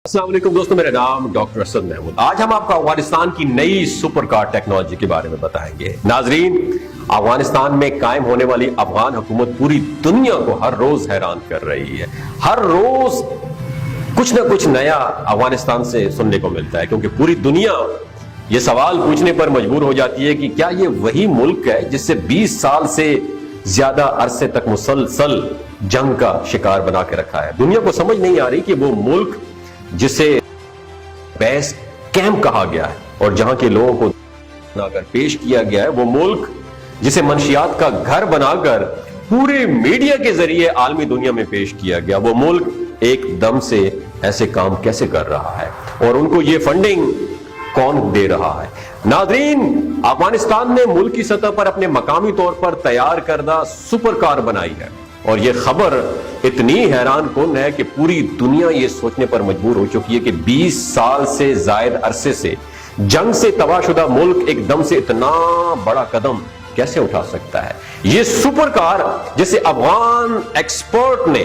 السلام علیکم دوستوں، میرا نام ڈاکٹر اسد محمود۔ آج ہم آپ کو افغانستان کی نئی سپر کار ٹیکنالوجی کے بارے میں بتائیں گے۔ ناظرین، افغانستان میں قائم ہونے والی افغان حکومت پوری دنیا کو ہر روز حیران کر رہی ہے۔ ہر روز کچھ نہ کچھ نیا افغانستان سے سننے کو ملتا ہے، کیونکہ پوری دنیا یہ سوال پوچھنے پر مجبور ہو جاتی ہے کہ کیا یہ وہی ملک ہے جس سے 20 سال سے زیادہ عرصے تک مسلسل جنگ کا شکار بنا کے رکھا ہے۔ دنیا کو سمجھ نہیں آ رہی کہ وہ ملک جسے بیس کیمپ کہا گیا ہے اور جہاں کے لوگوں کو بنا کر پیش کیا گیا ہے، وہ ملک جسے منشیات کا گھر بنا کر پورے میڈیا کے ذریعے عالمی دنیا میں پیش کیا گیا، وہ ملک ایک دم سے ایسے کام کیسے کر رہا ہے اور ان کو یہ فنڈنگ کون دے رہا ہے؟ ناظرین، افغانستان نے ملک کی سطح پر اپنے مقامی طور پر تیار کردہ سپر کار بنائی ہے، اور یہ خبر اتنی حیران کن ہے کہ پوری دنیا یہ سوچنے پر مجبور ہو چکی ہے کہ 20 سال سے زائد عرصے سے جنگ سے تباہ شدہ ملک ایک دم سے اتنا بڑا قدم کیسے اٹھا سکتا ہے۔ یہ سپر کار جسے افغان ایکسپرٹ نے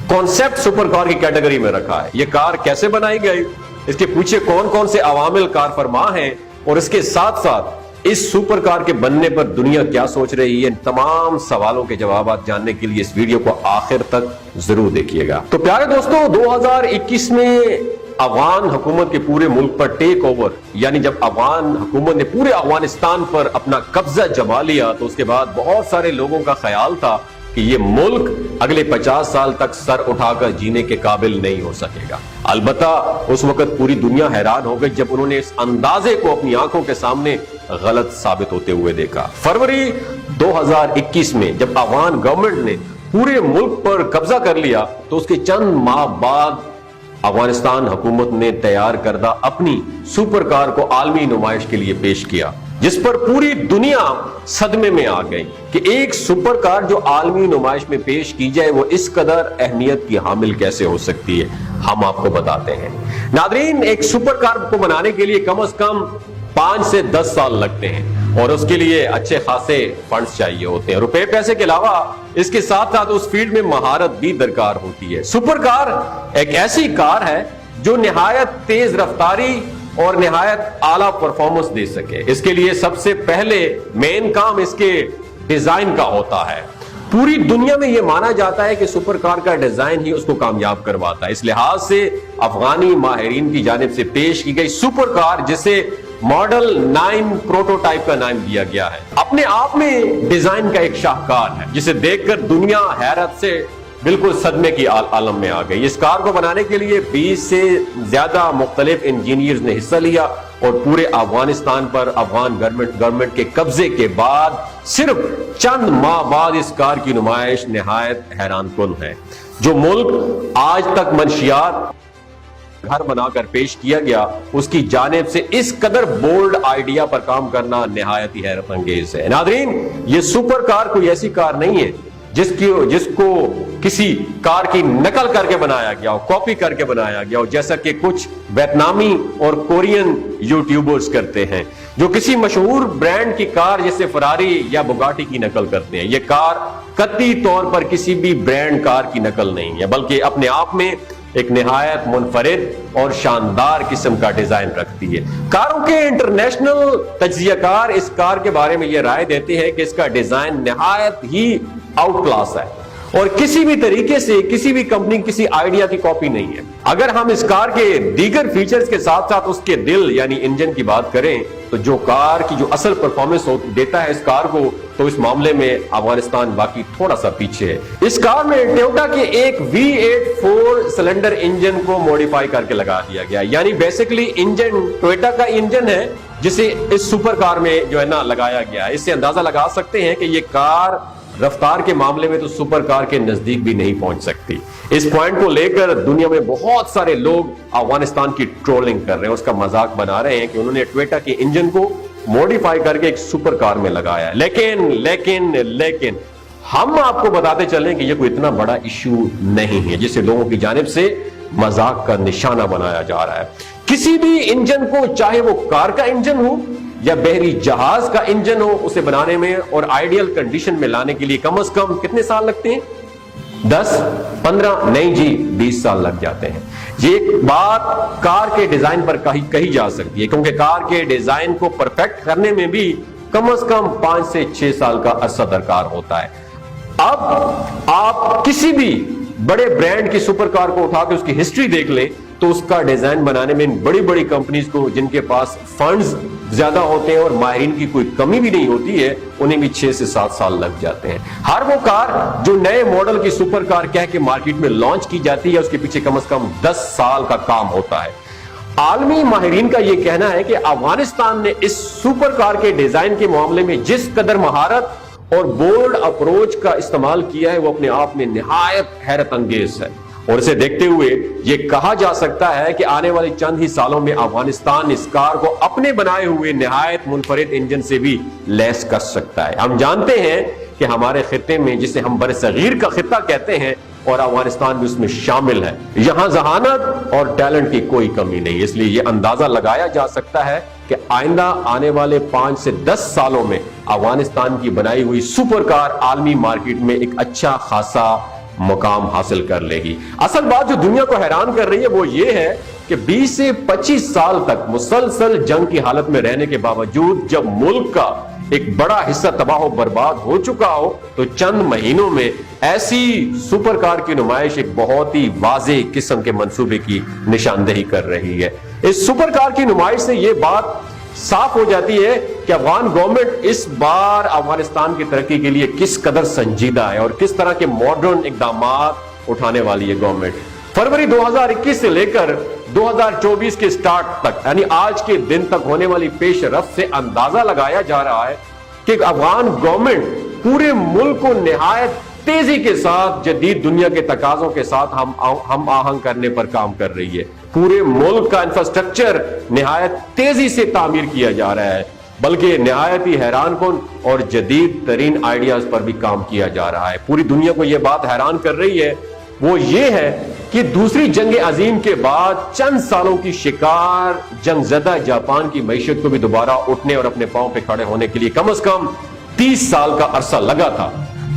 کانسیپٹ سپر کار کی کیٹیگری میں رکھا ہے، یہ کار کیسے بنائی گئی، اس کے پیچھے کون کون سے عوامل کار فرما ہیں، اور اس کے ساتھ ساتھ اس سپر کار کے بننے پر دنیا کیا سوچ رہی ہے، ان تمام سوالوں کے جوابات جاننے کے لیے اس ویڈیو کو آخر تک ضرور دیکھیے گا۔ تو پیارے دوستوں، 2021 میں افغان حکومت کے پورے ملک پر ٹیک اوور، یعنی جب افغان حکومت نے پورے افغانستان پر اپنا قبضہ جما لیا، تو اس کے بعد بہت سارے لوگوں کا خیال تھا کہ یہ ملک اگلے 50 سال تک سر اٹھا کر جینے کے قابل نہیں ہو سکے گا۔ البتہ اس وقت پوری دنیا حیران ہو گئی جب انہوں نے اس اندازے کو اپنی آنکھوں کے سامنے غلط ثابت ہوتے ہوئے دیکھا۔ فروری 2021 میں جب افغان گورنمنٹ نے پورے ملک پر قبضہ کر لیا، تو اس کے چند ماہ بعد افغانستان حکومت نے تیار کردہ اپنی سپر کار کو عالمی نمائش کے لیے پیش کیا، جس پر پوری دنیا صدمے میں آ گئی کہ ایک سپر کار جو عالمی نمائش میں پیش کی جائے وہ اس قدر اہمیت کی حامل کیسے ہو سکتی ہے، ہم آپ کو بتاتے ہیں۔ ناظرین، ایک سپر کار کو بنانے کے لیے کم از کم 5 سے 10 سال لگتے ہیں، اور اس کے لیے اچھے خاصے فنڈز چاہیے ہوتے ہیں۔ روپے پیسے کے علاوہ اس کے ساتھ ساتھ اس فیلڈ میں مہارت بھی درکار ہوتی ہے۔ سپر کار ایک ایسی کار ہے جو نہایت تیز رفتاری اور نہایت اعلیٰ پرفارمنس دے سکے۔ اس کے لیے سب سے پہلے مین کام اس کے ڈیزائن کا ہوتا ہے۔ پوری دنیا میں یہ مانا جاتا ہے کہ سپر کار کا ڈیزائن ہی اس کو کامیاب کرواتا ہے۔ اس لحاظ سے افغانی ماہرین کی جانب سے پیش کی گئی سپر کار، جسے ماڈل 9 پروٹوٹائپ کا نام دیا گیا ہے، اپنے آپ میں ڈیزائن کا ایک شاہکار ہے جسے دیکھ کر دنیا حیرت سے بالکل صدمے کی عالم میں آ گئی۔ اس کار کو بنانے کے لیے 20 سے زیادہ مختلف انجینئرز نے حصہ لیا، اور پورے افغانستان پر افغان گورنمنٹ کے قبضے کے بعد صرف چند ماہ بعد اس کار کی نمائش نہایت حیران کن ہے۔ جو ملک آج تک منشیات گھر بنا کر پیش کیا گیا، اس کی جانب سے اس قدر بولڈ آئیڈیا پر کام کرنا نہایت ہی حیرت انگیز ہے۔ ناظرین، یہ سپر کار کوئی ایسی کار نہیں ہے جس کو کسی کار کی نقل کر کے بنایا گیا ہو، کاپی کر کے بنایا گیا ہو، جیسا کہ کچھ ویتنامی اور کورین یوٹیوبرز کرتے ہیں جو کسی مشہور برانڈ کی کار جیسے فراری یا بگاٹی کی نقل کرتے ہیں۔ یہ کار قطعی طور پر کسی بھی برانڈ کار کی نقل نہیں ہے، بلکہ اپنے آپ میں ایک نہایت منفرد اور شاندار قسم کا ڈیزائن رکھتی ہے۔ کاروں کے انٹرنیشنل تجزیہ کار اس کار کے بارے میں یہ رائے دیتے ہیں کہ اس کا ڈیزائن نہایت ہی آؤٹ کلاس ہے اور کسی بھی طریقے سے کسی بھی کمپنی کسی آئیڈیا کی کاپی نہیں ہے۔ اگر ہم اس کار کے دیگر فیچرز کے ساتھ ساتھ اس کے دل یعنی انجن کی بات کریں، تو جو کار کی جو اصل پرفارمنس دیتا ہے اس کار کو، تو اس معاملے میں افغانستان باقی تھوڑا سا پیچھے ہے۔ اس کار میں ٹویوٹا کے ایک V8 4 سلنڈر انجن کو موڈیفائی کر کے لگا دیا گیا، یعنی بیسیکلی انجن ٹویوٹا کا انجن ہے جسے اس سپر کار میں جو ہے نا لگایا گیا ہے۔ اس سے اندازہ لگا سکتے ہیں کہ یہ کار رفتار کے معاملے میں تو سپر کار کے نزدیک بھی نہیں پہنچ سکتی۔ اس پوائنٹ کو لے کر دنیا میں بہت سارے لوگ افغانستان کی ٹرولنگ کر رہے ہیں، اس کا مذاق بنا رہے ہیں کہ انہوں نے ٹویوٹا کے انجن کو موڈیفائی کر کے ایک سپر کار میں لگایا ہے۔ لیکن ہم آپ کو بتاتے چلیں کہ یہ کوئی اتنا بڑا ایشو نہیں ہے جسے لوگوں کی جانب سے مذاق کا نشانہ بنایا جا رہا ہے۔ کسی بھی انجن کو، چاہے وہ کار کا انجن ہو یا بحری جہاز کا انجن ہو، اسے بنانے میں اور آئیڈیل کنڈیشن میں لانے کے لیے کم از کم کتنے سال لگتے ہیں؟ 10 15 نہیں جی 20 سال لگ جاتے ہیں۔ یہ ایک بات کار کے ڈیزائن پر کہی جا سکتی ہے، کیونکہ کار کے ڈیزائن کو پرفیکٹ کرنے میں بھی کم از کم 5 سے 6 سال کا عرصہ درکار ہوتا ہے۔ اب آپ کسی بھی بڑے برانڈ کی سپر کار کو اٹھا کے اس کی ہسٹری دیکھ لیں تو اس کا ڈیزائن بنانے میں بڑی بڑی کمپنیز کو، جن کے پاس فنڈز زیادہ ہوتے ہیں اور ماہرین کی کوئی کمی بھی نہیں ہوتی ہے، انہیں بھی 6 سے 7 سال لگ جاتے ہیں۔ ہر وہ کار جو نئے ماڈل کی سپر کار کہہ کے مارکیٹ میں لانچ کی جاتی ہے، اس کے پیچھے کم از کم 10 سال کا کام ہوتا ہے۔ عالمی ماہرین کا یہ کہنا ہے کہ افغانستان نے اس سپر کار کے ڈیزائن کے معاملے میں جس قدر مہارت اور بولڈ اپروچ کا استعمال کیا ہے، وہ اپنے آپ میں نہایت حیرت انگیز ہے، اور اسے دیکھتے ہوئے یہ کہا جا سکتا ہے کہ آنے والے چند ہی سالوں میں افغانستان اس کار کو اپنے بنائے ہوئے نہایت منفرد انجن سے بھی لیس کر سکتا ہے۔ ہم جانتے ہیں کہ ہمارے خطے میں، جسے ہم برصغیر کا خطہ کہتے ہیں، اور افغانستان بھی اس میں شامل ہے، یہاں ذہانت اور ٹیلنٹ کی کوئی کمی نہیں، اس لیے یہ اندازہ لگایا جا سکتا ہے کہ آئندہ آنے والے 5 سے 10 سالوں میں افغانستان کی بنائی ہوئی سپر کار عالمی مارکیٹ میں ایک اچھا خاصا مقام حاصل کر لے گی۔ اصل بات جو دنیا کو حیران کر رہی ہے وہ یہ ہے کہ 20 سے 25 سال تک مسلسل جنگ کی حالت میں رہنے کے باوجود جب ملک کا ایک بڑا حصہ تباہ و برباد ہو چکا ہو، تو چند مہینوں میں ایسی سپر کار کی نمائش ایک بہت ہی واضح قسم کے منصوبے کی نشاندہی کر رہی ہے۔ اس سپر کار کی نمائش سے یہ بات صاف ہو جاتی ہے کہ افغان گورنمنٹ اس بار افغانستان کی ترقی کے لیے کس قدر سنجیدہ ہے اور کس طرح کے ماڈرن اقدامات اٹھانے والی ہے گورنمنٹ۔ فروری 2021 سے لے کر 2024 کے سٹارٹ تک، یعنی آج کے دن تک ہونے والی پیش رفت سے اندازہ لگایا جا رہا ہے کہ افغان گورنمنٹ پورے ملک کو نہایت تیزی کے ساتھ جدید دنیا کے تقاضوں کے ساتھ ہم آہنگ کرنے پر کام کر رہی ہے۔ پورے ملک کا انفراسٹرکچر نہایت تیزی سے تعمیر کیا جا رہا ہے، بلکہ نہایت ہی حیران کن اور جدید ترین آئیڈیاز پر بھی کام کیا جا رہا ہے۔ پوری دنیا کو یہ بات حیران کر رہی ہے، وہ یہ ہے کہ دوسری جنگ عظیم کے بعد چند سالوں کی شکار جنگ زدہ جاپان کی معیشت کو بھی دوبارہ اٹھنے اور اپنے پاؤں پہ کھڑے ہونے کے لیے کم از کم 30 سال کا عرصہ لگا تھا۔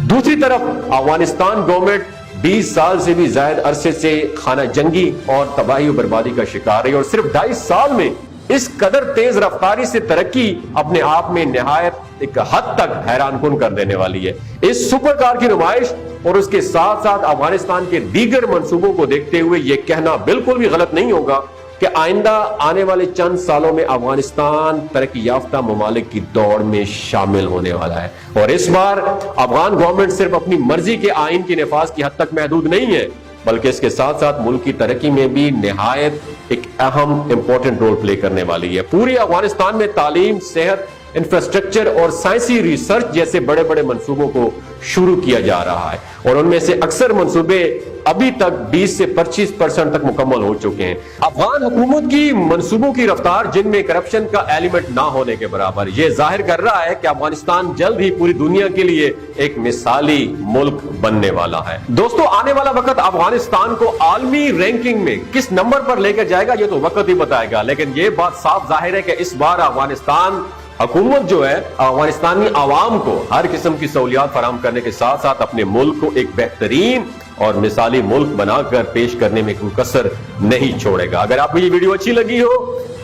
دوسری طرف افغانستان گورنمنٹ 20 سال سے بھی زائد عرصے سے خانہ جنگی اور تباہی و بربادی کا شکار رہی، اور صرف 2.5 سال میں اس قدر تیز رفتاری سے ترقی اپنے آپ میں نہایت ایک حد تک حیران کن کر دینے والی ہے۔ اس سپر کار کی نمائش اور اس کے ساتھ ساتھ افغانستان کے دیگر منصوبوں کو دیکھتے ہوئے یہ کہنا بالکل بھی غلط نہیں ہوگا کہ آئندہ آنے والے چند سالوں میں افغانستان ترقی یافتہ ممالک کی دوڑ میں شامل ہونے والا ہے، اور اس بار افغان گورنمنٹ صرف اپنی مرضی کے آئین کے نفاذ کی حد تک محدود نہیں ہے، بلکہ اس کے ساتھ ساتھ ملک کی ترقی میں بھی نہایت ایک اہم امپورٹنٹ رول پلے کرنے والی ہے۔ پوری افغانستان میں تعلیم، صحت، انفراسٹرکچر اور سائنسی ریسرچ جیسے بڑے بڑے منصوبوں کو شروع کیا جا رہا ہے، اور ان میں سے اکثر منصوبے ابھی تک 20 سے 25% تک مکمل ہو چکے ہیں۔ افغان حکومت کی منصوبوں کی رفتار، جن میں کرپشن کا ایلیمنٹ نہ ہونے کے برابر، یہ ظاہر کر رہا ہے کہ افغانستان جلد ہی پوری دنیا کے لیے ایک مثالی ملک بننے والا ہے۔ دوستو، آنے والا وقت افغانستان کو عالمی رینکنگ میں کس نمبر پر لے کر جائے گا یہ تو وقت ہی بتائے گا، لیکن یہ بات صاف ظاہر ہے کہ اس بار افغانستان حکومت جو ہے افغانستانی عوام کو ہر قسم کی سہولیات فراہم کرنے کے ساتھ ساتھ اپنے ملک کو ایک بہترین اور مثالی ملک بنا کر پیش کرنے میں کوئی کسر نہیں چھوڑے گا۔ اگر آپ کو یہ ویڈیو اچھی لگی ہو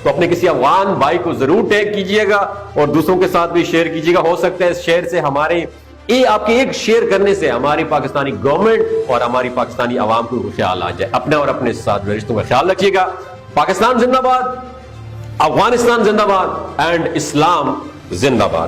تو اپنے کسی افغان بھائی کو ضرور ٹیگ کیجئے گا اور دوسروں کے ساتھ بھی شیئر کیجئے گا۔ ہو سکتا ہے اس شیئر سے آپ کے ایک شیئر کرنے سے ہماری پاکستانی گورنمنٹ اور ہماری پاکستانی عوام کو خیال آ جائے۔ اپنے اور اپنے ساتھ رشتوں کا خیال رکھیے گا۔ پاکستان زندہ باد، افغانستان زندہ باد، اینڈ اسلام زندہ باد۔